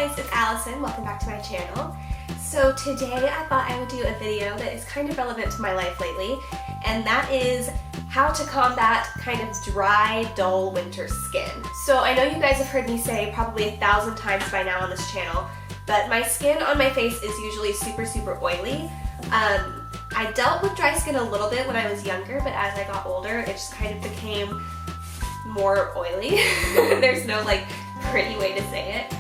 guys, it's Allison. Welcome back to my channel. So today I thought I would do a video that is kind of relevant to my life lately, and that is how to combat kind of dry, dull winter skin. So I know you guys have heard me say probably 1,000 times by now on this channel, but my skin on my face is usually super oily. I dealt with dry skin a little bit when I was younger, but as I got older, it just kind of became more oily. There's no like pretty way to say it.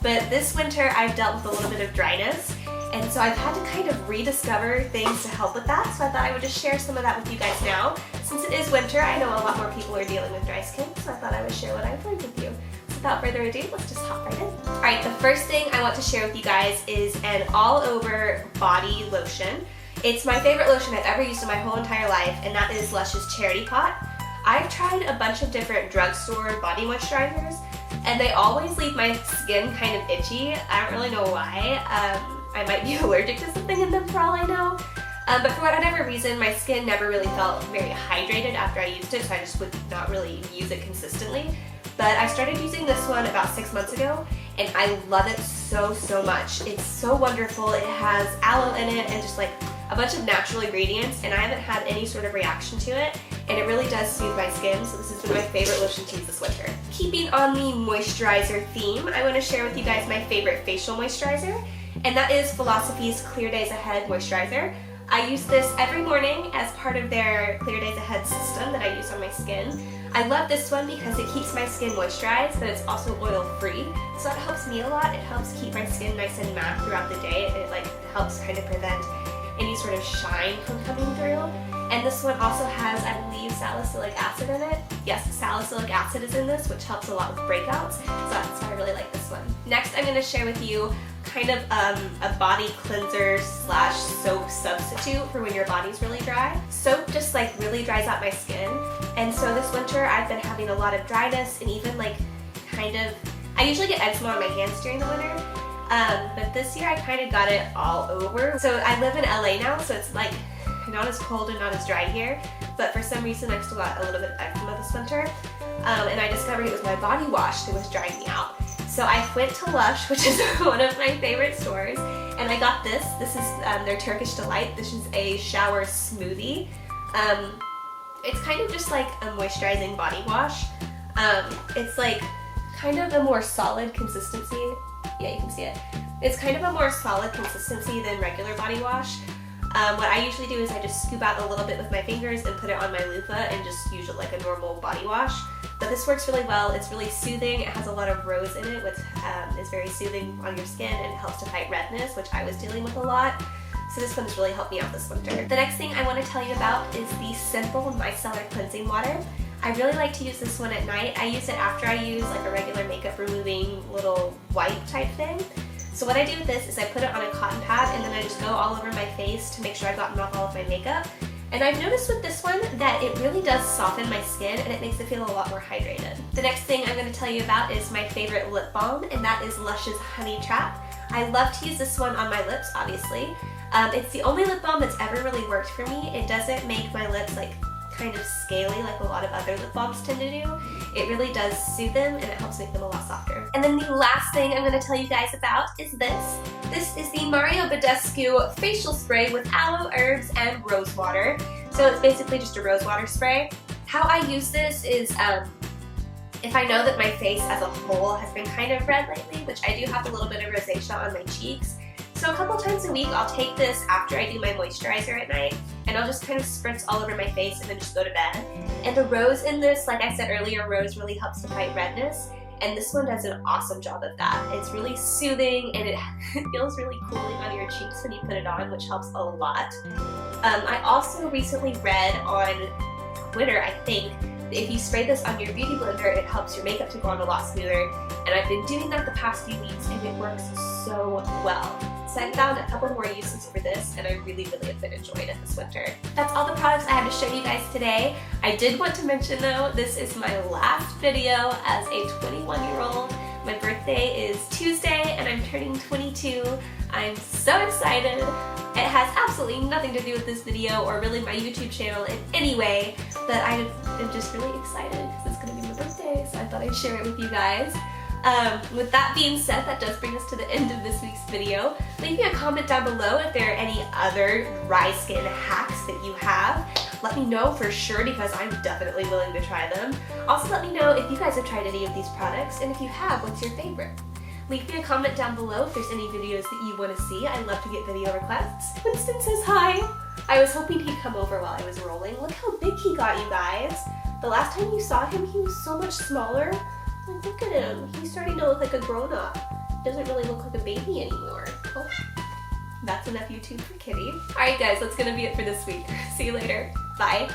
But this winter I've dealt with a little bit of dryness, and so I've had to kind of rediscover things to help with that, so I thought I would just share some of that with you guys now. Since it is winter, I know a lot more people are dealing with dry skin, so I thought I would share what I've learned with you. So without further ado, let's just hop right in. Alright, the first thing I want to share with you guys is an all-over body lotion. It's my favorite lotion I've ever used in my whole entire life, and that is Lush's Charity Pot. I've tried a bunch of different drugstore body moisturizers, and they always leave my skin kind of itchy. I don't really know why. I might be allergic to something in them for all I know. But for whatever reason, my skin never really felt very hydrated after I used it, so I just would not really use it consistently. But I started using this one about 6 months ago, and I love it so much. It's so wonderful. It has aloe in it and just like a bunch of natural ingredients, and I haven't had any sort of reaction to it, and it really does soothe my skin, so this has been my favorite lotion to use this winter. Keeping on the moisturizer theme, I want to share with you guys my favorite facial moisturizer, and that is Philosophy's Clear Days Ahead moisturizer. I use this every morning as part of their Clear Days Ahead system that I use on my skin. I love this one because it keeps my skin moisturized, but it's also oil-free, so it helps me a lot. It helps keep my skin nice and matte throughout the day, and it helps kind of prevent any sort of shine from coming through. And this one also has, I believe, salicylic acid in it. Yes, salicylic acid is in this, which helps a lot with breakouts, so that's why I really like this one. Next, I'm going to share with you kind of a body cleanser slash soap substitute for when your body's really dry. Soap just like really dries out my skin, and so this winter I've been having a lot of dryness, and even like kind of, I usually get eczema on my hands during the winter, but this year I kind of got it all over. So I live in LA now, so it's like not as cold and not as dry here, but for some reason I still got a little bit of eczema this winter, and I discovered it was my body wash that was drying me out. So I went to Lush, which is one of my favorite stores, and I got this. This is their Turkish Delight. This is a shower smoothie. It's kind of just like a moisturizing body wash. It's like kind of a more solid consistency. Yeah, you can see it. It's kind of a more solid consistency than regular body wash. What I usually do is I just scoop out a little bit with my fingers and put it on my loofah and just use it like a normal body wash. But this works really well. It's really soothing. It has a lot of rose in it, which is very soothing on your skin, and it helps to fight redness, which I was dealing with a lot. So this one has really helped me out this winter. The next thing I want to tell you about is the simple Micellar cleansing water. I really like to use this one at night. I use it after I use like a regular makeup removing little wipe type thing. So what I do with this is I put it on a cotton pad, and then I just go all over my face to make sure I've gotten off all of my makeup. And I've noticed with this one that it really does soften my skin, and it makes it feel a lot more hydrated. The next thing I'm going to tell you about is my favorite lip balm, and that is Lush's Honey Trap. I love to use this one on my lips, obviously. It's the only lip balm that's ever really worked for me. It doesn't make my lips like kind of scaly like a lot of other lip balms tend to do. It really does soothe them, and it helps make them a lot softer. And then the last thing I'm going to tell you guys about is this. This is the Badescu facial spray with aloe, herbs, and rose water. So it's basically just a rose water spray. How I use this is if I know that my face as a whole has been kind of red lately, which I do have a little bit of rosacea on my cheeks. So a couple times a week I'll take this after I do my moisturizer at night, and I'll just kind of spritz all over my face and then just go to bed. And the rose in this, like I said earlier, rose really helps to fight redness, and this one does an awesome job of that. It's really soothing, and it feels really cooling on your cheeks when you put it on, which helps a lot. I also recently read on Twitter, I think, that if you spray this on your beauty blender, it helps your makeup to go on a lot smoother, and I've been doing that the past few weeks, and it works so well. So I found a couple more uses for this, and I really have been enjoying it this winter. That's all the products I have to show you guys today. I did want to mention though, this is my last video as a 21-year-old. My birthday is Tuesday, and I'm turning 22. I'm so excited. It has absolutely nothing to do with this video or really my YouTube channel in any way, but I am just really excited because it's going to be my birthday, so I thought I'd share it with you guys. With that being said, that does bring us to the end of this week's video. Leave me a comment down below if there are any other dry skin hacks that you have. Let me know for sure because I'm definitely willing to try them. Also let me know if you guys have tried any of these products, and if you have, what's your favorite? Leave me a comment down below if there's any videos that you want to see. I love to get video requests. Winston says hi! I was hoping he'd come over while I was rolling. Look how big he got, you guys. The last time you saw him, he was so much smaller. Like, look at him. He's starting to look like a grown-up. Doesn't really look like a baby anymore. Oh, that's enough YouTube for Kitty. Alright guys, that's gonna be it for this week. See you later. Bye.